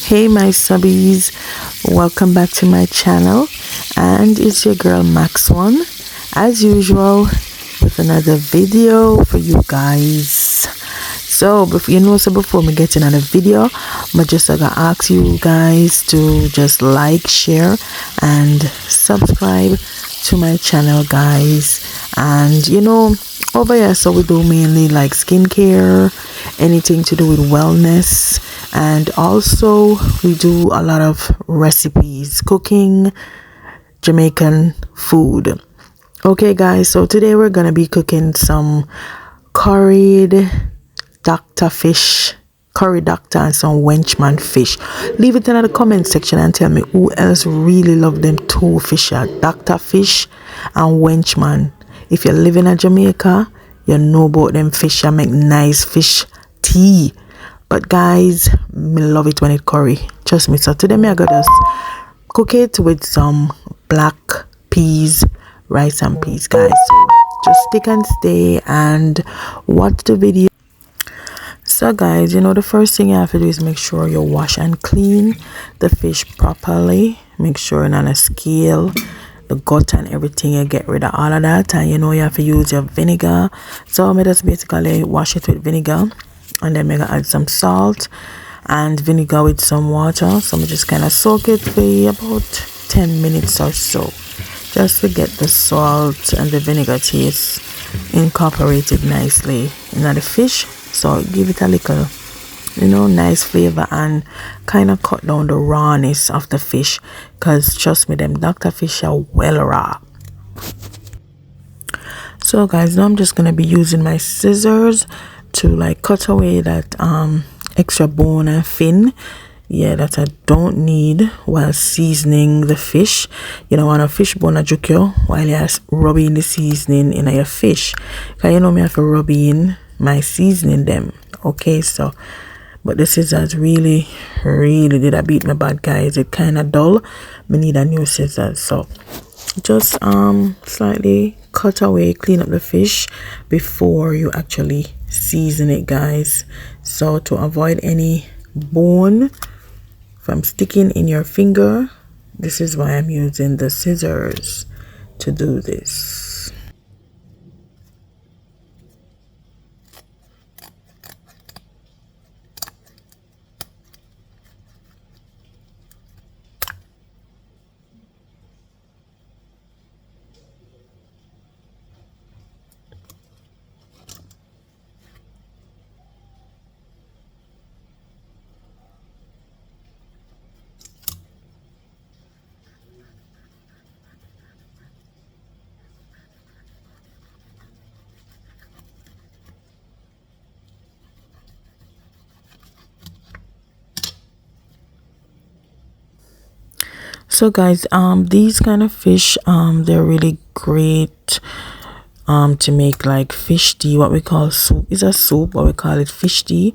Hey my subbies, welcome back to my channel, and it's your girl Max One as usual with another video for you guys. So before we get another video, I'm just gonna ask you guys to just like, share and subscribe to my channel, guys. And over here, so we do mainly like skincare, anything to do with wellness, and also we do a lot of recipes, cooking Jamaican food. Okay guys, so today we're gonna be cooking some curry doctor and some Wenchman fish. Leave it in the comment section and tell me who else really love them two fish, doctor fish and Wenchman. If you're living in Jamaica, you know about them fish and make nice fish tea. But guys, me love it when it curry. Trust me. So today I gotta just cook it with some black peas, rice and peas, guys. So just stick and stay and watch the video. So guys, the first thing you have to do is make sure you wash and clean the fish properly. Make sure it's on a scale, the gut and everything, you get rid of all of that. And you have to use your vinegar. So I just basically wash it with vinegar, and then I'm gonna add some salt and vinegar with some water. So I'm just kind of soak it for about 10 minutes or so, just to get the salt and the vinegar taste incorporated nicely in the fish. So give it a little nice flavor and kind of cut down the rawness of the fish, because trust me, them doctor fish are well raw. So guys, now I'm just gonna be using my scissors to like cut away that extra bone and fin, that I don't need while seasoning the fish. You don't want a fish bone a juke you while you're rubbing the seasoning in your fish, because me have to rub in my seasoning them. Okay, so but the scissors really did a beat me bad, guys. It kind of dull. Me need a new scissors. So just slightly cut away, clean up the fish before you actually season it, guys. So to avoid any bone from sticking in your finger, this is why I'm using the scissors to do this. So guys, these kind of fish, they're really great to make like fish tea, what we call soup. Is a soup, but we call it fish tea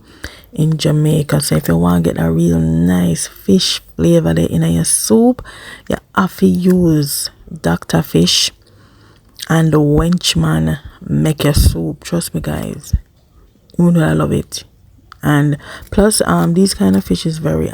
in Jamaica. So if you want to get a real nice fish flavor there in your soup, you have to use doctor fish and the Wenchman make your soup. Trust me guys, you know I love it. And plus these kind of fish is very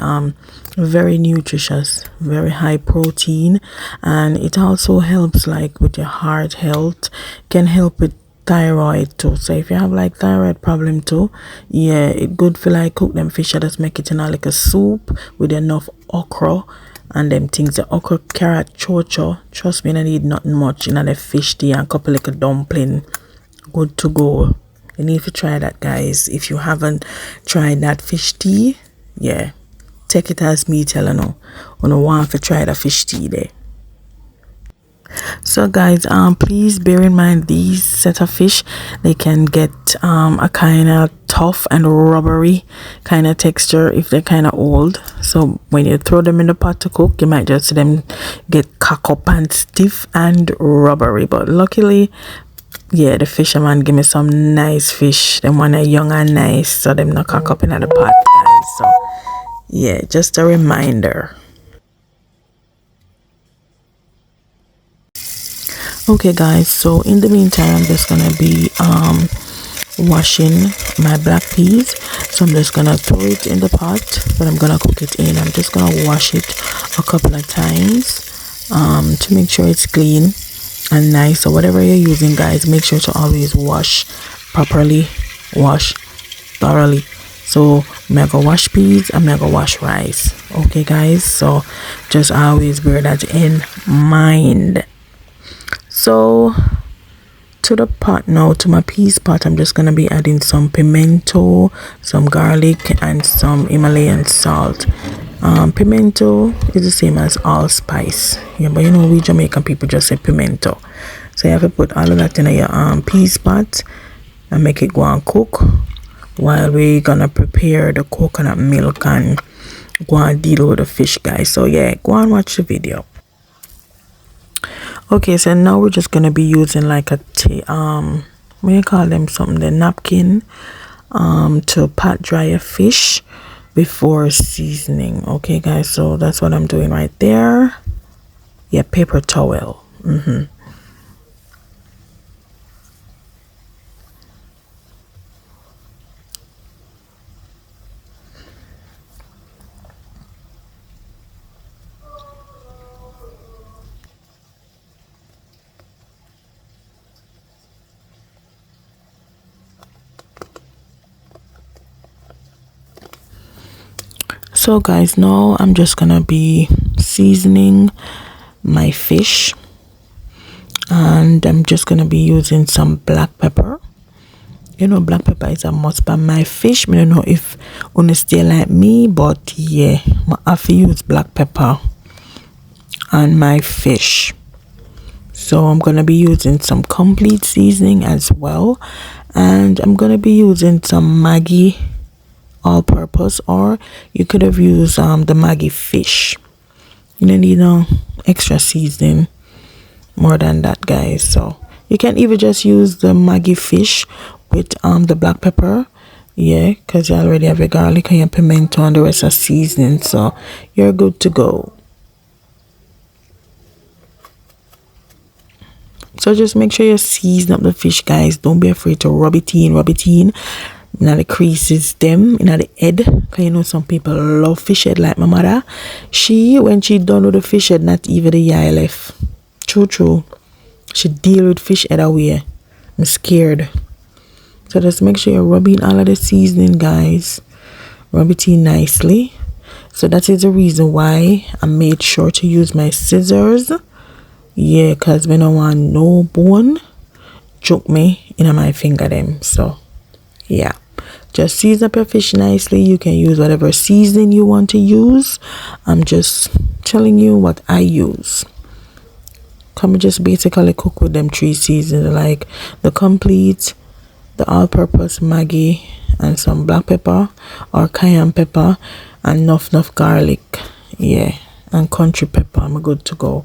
nutritious, very high protein, and it also helps like with your heart health, can help with thyroid too. So if you have like thyroid problem too, it good for like cook them fish. Just make it in a like a soup with enough okra and them things, the okra, carrot, chocho. Trust me, I need nothing much in the fish tea and a couple like a dumpling, good to go. You need to try that, guys. If you haven't tried that fish tea, take it as me telling you. You want to try the fish tea there. So guys, please bear in mind these set of fish, they can get a kind of tough and rubbery kind of texture if they're kind of old. So when you throw them in the pot to cook, you might just see them get cock up and stiff and rubbery. But luckily, the fisherman give me some nice fish. Them one are young and nice, so them not cock up in the pot, guys. So just a reminder. Okay guys, so in the meantime, I'm just gonna be washing my black peas. So I'm just gonna throw it in the pot that I'm gonna cook it in. I'm just gonna wash it a couple of times to make sure it's clean and nice. So whatever you're using, guys, make sure to always wash properly, wash thoroughly. So I'm gonna wash peas, I'm gonna wash rice. Okay guys, so just always bear that in mind. So to the pot now, to my peas pot, I'm just gonna be adding some pimento, some garlic, and some Himalayan salt. Pimento is the same as allspice, yeah, but you know we Jamaican people just say pimento. So you have to put all of that in your peas pot and make it go and cook while we're gonna prepare the coconut milk and go and deal with the fish, guys. So yeah, go and watch the video. Okay, so now we're just gonna be using like a what do you call them, something, the napkin to pat dry a fish before seasoning. Okay guys, so that's what I'm doing right there. Yeah, paper towel. So guys, now I'm just gonna be seasoning my fish, and I'm just gonna be using some black pepper. You know, black pepper is a must, but my fish, I don't know if you stay like me, but yeah, I have to use black pepper on my fish. So I'm gonna be using some complete seasoning as well, and I'm gonna be using some Maggi all purpose, or you could have used the Maggi fish. You don't need no extra seasoning more than that, guys. So you can even just use the Maggi fish with the black pepper, yeah, because you already have your garlic and your pimento and the rest of seasoning, so you're good to go. So just make sure you season up the fish, guys. Don't be afraid to rub it in now the creases them in the head, because you know some people love fish head. Like my mother, when she done with the fish head, not even the eye left. True, she deal with fish head away. I'm scared. So just make sure you're rubbing all of the seasoning, guys. Rub it in nicely. So that is the reason why I made sure to use my scissors. Yeah, because when I want no bone choke me in my finger them. So yeah, just season up your fish nicely. You can use whatever seasoning you want to use. I'm just telling you what I use. Come just basically cook with them 3 seasons, like the complete, the all-purpose Maggi, and some black pepper or cayenne pepper, and enough garlic, yeah, and country pepper. I'm good to go.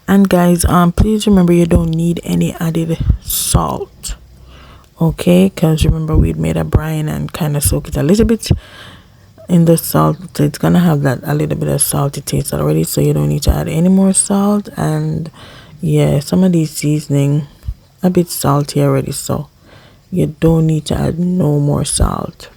And guys, please remember you don't need any added salt, okay, because remember we'd made a brine and kind of soak it a little bit in the salt, so it's gonna have that a little bit of salty taste already, so you don't need to add any more salt. And yeah, some of these seasoning a bit salty already, so you don't need to add no more salt.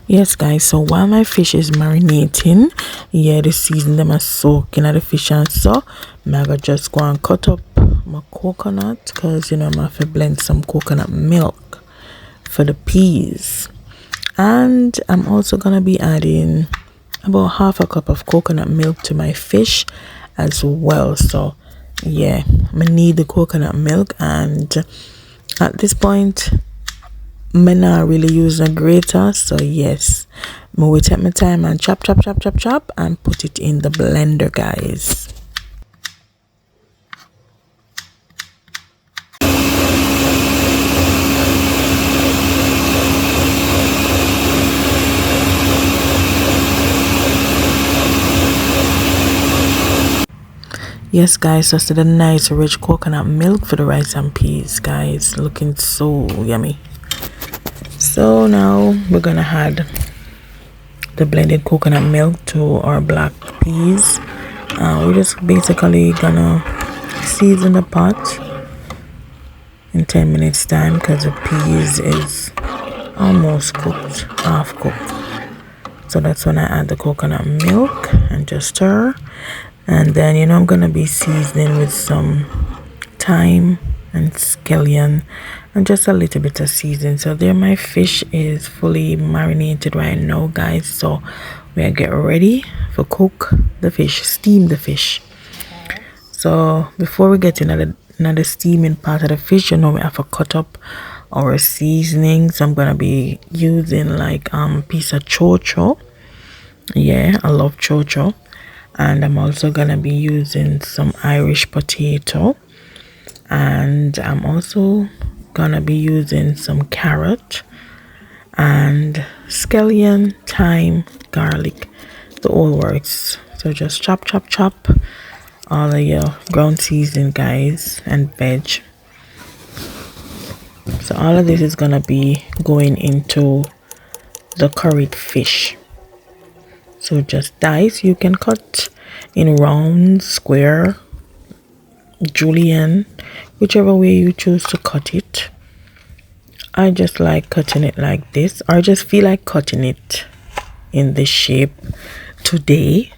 Yes guys, so while my fish is marinating, yeah, the season them are soaking at the fish, and so I'm gonna just go and cut up my coconut, because you know I'm gonna have to blend some coconut milk for the peas. And I'm also gonna be adding about half a cup of coconut milk to my fish as well. So yeah, I'm gonna need the coconut milk, and at this point I'm not really use a grater, so yes, I'm going to take my time and chop and put it in the blender, guys. Yes guys, just the nice rich coconut milk for the rice and peas, guys, looking so yummy. So now we're gonna add the blended coconut milk to our black peas. We're just basically gonna season the pot in 10 minutes time because the peas is almost cooked, half cooked. So that's when I add the coconut milk and just stir. And then, you know, I'm gonna be seasoning with some thyme and scallion and just a little bit of seasoning. So there, my fish is fully marinated right now, guys. So we're get ready for cook the fish, steam the fish. So before we get into the steaming part of the fish, you know, we have to cut up our seasonings. I'm gonna be using like piece of chocho. Yeah, I love chocho. And I'm also gonna be using some Irish potato, and I'm also gonna be using some carrot and scallion, thyme, garlic, the whole works. So just chop all of your ground seasoning, guys, and veg. So all of this is gonna be going into the curried fish. So just dice. You can cut in round, square, julienne, whichever way you choose to cut it. I just like cutting it like this, or I just feel like cutting it in this shape today.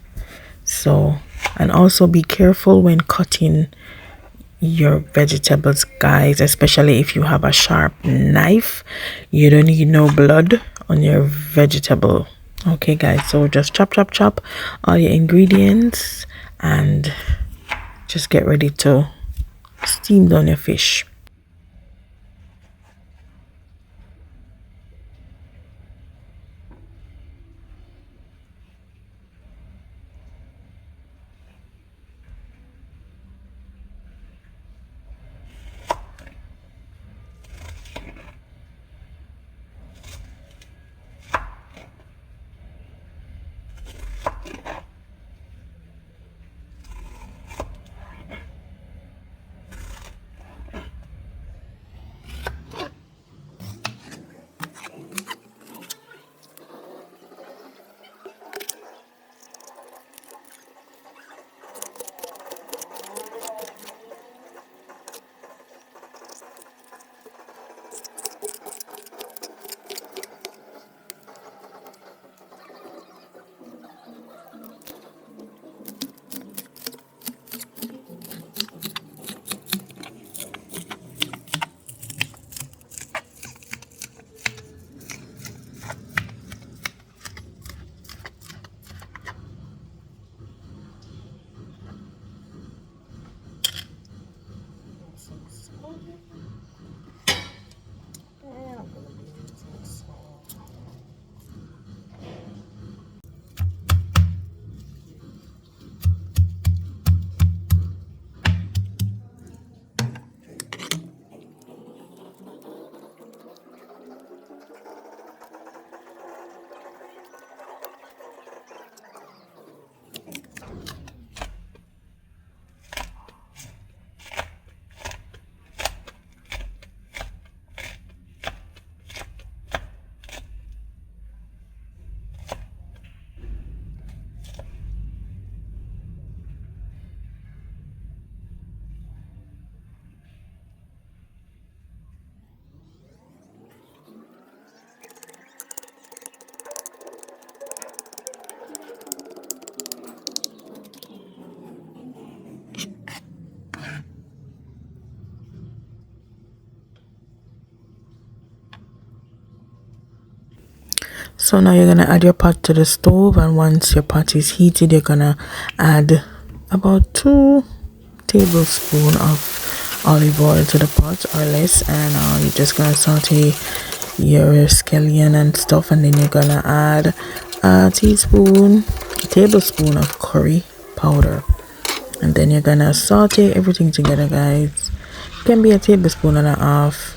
So, and also be careful when cutting your vegetables, guys, especially if you have a sharp knife. You don't need no blood on your vegetable. Okay guys, so just chop all your ingredients and just get ready to steam down your fish. So now you're gonna add your pot to the stove, and once your pot is heated, you're gonna add about 2 tablespoons of olive oil to the pot or less, and you're just gonna saute your scallion and stuff, and then you're gonna add a tablespoon of curry powder, and then you're gonna saute everything together, guys. It can be a tablespoon and a half,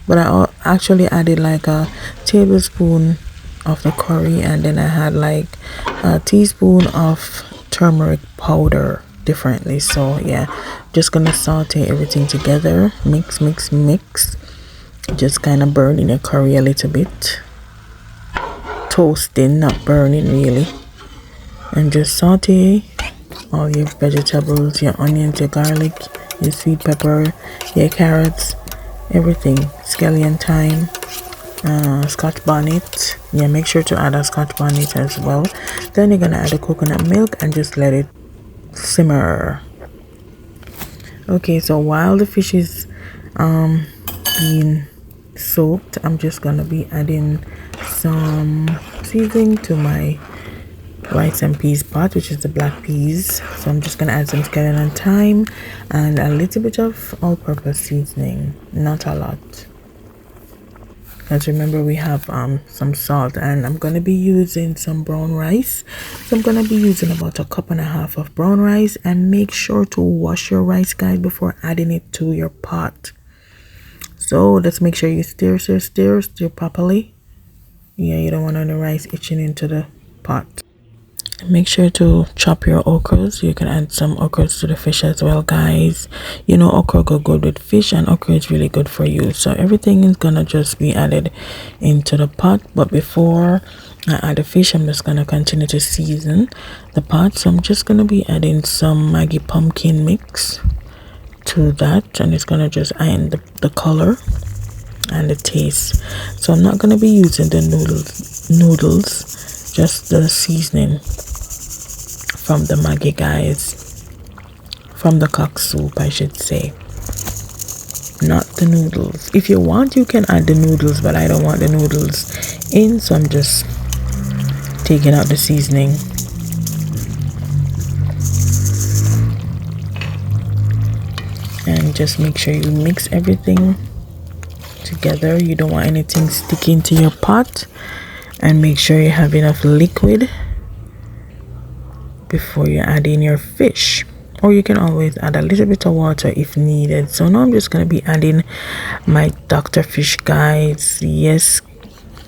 but I actually added like a tablespoon of the curry, and then I had like a teaspoon of turmeric powder. differently. So yeah, just gonna saute everything together, mix, just kind of burning your curry a little bit, toasting, not burning really, and just saute all your vegetables, your onions, your garlic, your sweet pepper, your carrots, everything, scallion, thyme, scotch bonnet. Yeah, make sure to add a scotch bonnet as well. Then you're gonna add the coconut milk and just let it simmer. Okay, so while the fish is being soaked, I'm just gonna be adding some seasoning to my rice and peas pot, which is the black peas. So I'm just gonna add some scallion and thyme and a little bit of all-purpose seasoning, not a lot, because remember we have some salt, and I'm gonna be using some brown rice. So I'm gonna be using about 1.5 cups of brown rice, and make sure to wash your rice, guys, before adding it to your pot. So let's make sure you stir properly. Yeah, you don't want any rice itching into the pot. Make sure to chop your okras. You can add some okras to the fish as well, guys. You know, okra go good with fish, and okra is really good for you. So everything is gonna just be added into the pot. But before I add the fish, I'm just gonna continue to season the pot. So I'm just gonna be adding some Maggi pumpkin mix to that, and it's gonna just iron the color and the taste. So I'm not gonna be using the noodles, just the seasoning from the Maggi, guys, from the cock soup, I should say, not the noodles. If you want, you can add the noodles, but I don't want the noodles in, so I'm just taking out the seasoning. And just make sure you mix everything together. You don't want anything sticking to your pot, and make sure you have enough liquid before you add in your fish, or you can always add a little bit of water if needed. So now I'm just going to be adding my Dr. Fish, guys. Yes,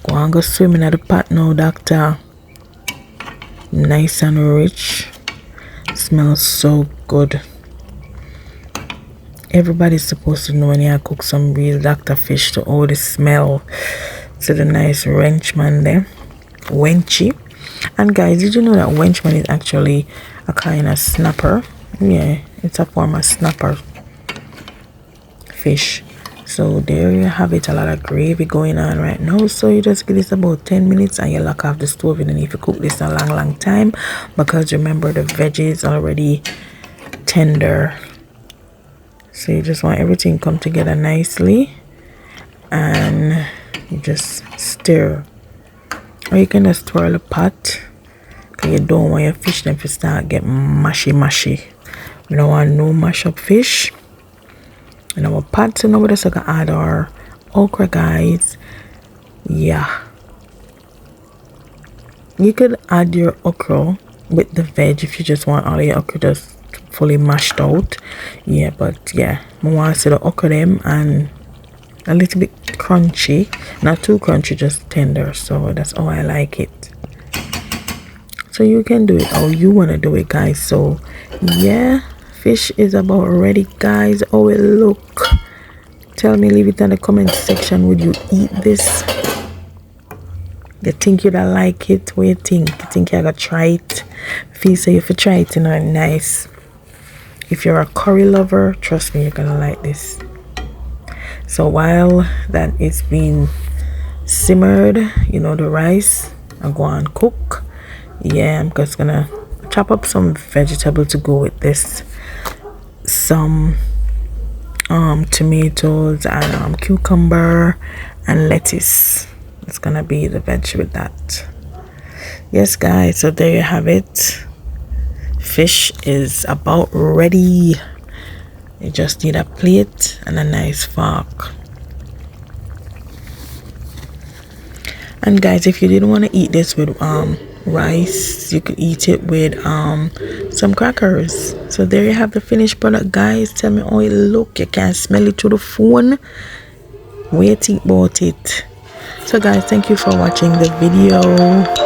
go and go swimming at the pot now, doctor. Nice and rich, smells so good. Everybody's supposed to know when you cook some real Dr. Fish to all the smell to the nice WENCHMAN there, Wenchy. And guys, did you know that WENCHMAN is actually a kind of snapper? Yeah, it's a form of snapper fish. So there you have it, a lot of gravy going on right now. So you just give this about 10 minutes and you lock off the stove. And then if you cook this a long time, because remember the veggies already tender, so you just want everything come together nicely, and you just stir. Or you can just twirl the pot, because you don't want your fish them to start get mushy. We don't want no mash up fish in our pot. So now we're just gonna add our okra, guys. Yeah, you could add your okra with the veg if you just want all your okra just fully mashed out. Yeah, but yeah, I want to see the okra them and a little bit crunchy, not too crunchy, just tender. So that's how I like it. So you can do it how you want to do it, guys. So yeah, fish is about ready, guys. Oh, it look, tell me, leave it in the comment section. Would you eat this? You think you'd like it? What you think? You think you're gonna try it? Feel so if you try it, you know, nice. If you're a curry lover, trust me, you're gonna like this. So while that is being simmered, you know, the rice, I'm going to cook. Yeah, I'm just gonna chop up some vegetable to go with this. Some tomatoes and cucumber and lettuce. It's gonna be the veg with that. Yes, guys, so there you have it. Fish is about ready. You just need a plate and a nice fork. And guys, if you didn't want to eat this with rice, you could eat it with some crackers. So there you have the finished product, guys. Tell me how it look. You can smell it through the phone. What you think about it? So guys, thank you for watching the video.